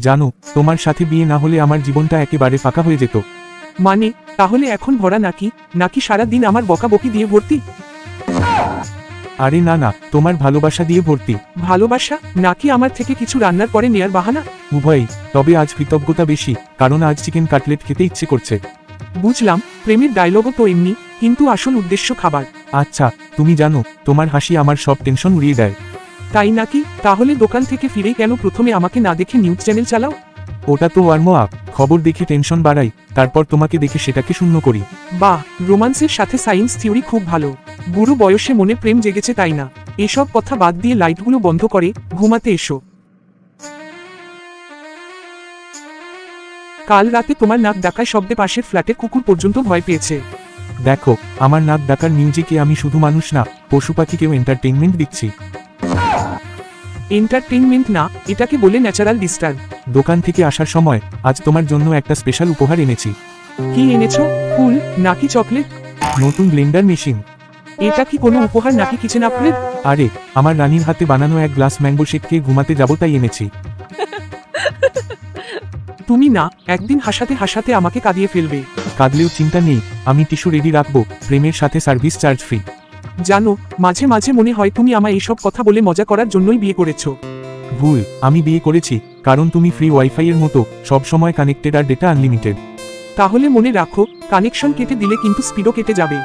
জানো, তোমার সাথে বিয়ে না হলে আমার জীবনটা একেবারে ফাঁকা হয়ে যেত। মানে তাহলে এখন ভরা নাকি নাকি সারা দিন আমার বকাবকি দিয়ে ভর্তি? আরে না না, তোমার ভালোবাসা দিয়ে ভর্তি। ভালোবাসা নাকি আমার থেকে কিছু রান্নার পরে নেয়ার বাহানা? উভয়ই, তবে আজ কৃতজ্ঞতা বেশি, কারণ আজ চিকেন কাটলেট খেতে ইচ্ছে করছে। বুঝলাম, প্রেমের ডায়লগও তো এমনি, কিন্তু আসল উদ্দেশ্য খাবার। আচ্ছা, তুমি জানো, তোমার হাসি আমার সব টেনশন উড়িয়ে দেয়। তাই নাকি? তাহলে দোকান থেকে ফিরে কেন প্রথমে আমাকে না দেখে নিউজ চ্যানেল চালাও? ওটা তো ওয়ার্ম আপ, খবর দেখে টেনশন বাড়াই, তারপর তোমাকে দেখে সেটাকে শূন্য করি। বাহ, রোমান্সের সাথে সায়েন্স থিওরি খুব ভালো। বুড়ো বয়সে মনে প্রেম জেগেছে তাই না? এসব কথা বাদ দিয়ে লাইটগুলো বন্ধ করে ঘুমাতে এসো। কাল রাতে তোমার নাক ডাকায় শব্দে পাশের ফ্ল্যাটের কুকুর পর্যন্ত ভয় পেয়েছে। দেখো, আমার নাক ডাকার মিউজিকে আমি শুধু মানুষ না, পশু পাখিকেও এন্টারটেইনমেন্ট দিচ্ছি। এন্টারটেইনমেন্ট না, এটাকে বলে ন্যাচারাল ডিস্টার্ব। দোকান থেকে আসার সময় আজ তোমার জন্য একটা স্পেশাল উপহার এনেছি। কি এনেছো? ফুল নাকি চকলেট? নতুন ব্লেন্ডার মেশিন। এটা কি কোনো উপহার নাকি কিচেন আপগ্রেড? আরে, আমার রানীর হাতে বানানো এক গ্লাস ম্যাঙ্গো শেক খেয়ে ঘুমাতে যাবো তাই এনেছি। তুমি না একদিন হাসাতে হাসাতে আমাকে কাঁদিয়ে ফেলবে। কাঁদলেও চিন্তা নেই, আমি টিস্যু রেডি রাখবো, প্রেমের সাথে সার্ভিস চার্জ ফ্রি। জানো, মাঝে মাঝে মনে হয় তুমি আমায় এইসব কথা বলে মজা করার জন্যই বিয়ে করেছো। ভুল, আমি বিয়ে করেছি কারণ তুমি ফ্রি ওয়াইফাই এর মতো সব সময় কানেক্টেড আর ডেটা আনলিমিটেড। তাহলে মনে রাখো, কানেকশন কেটে দিলে কিন্তু স্পিডও কেটে যাবে।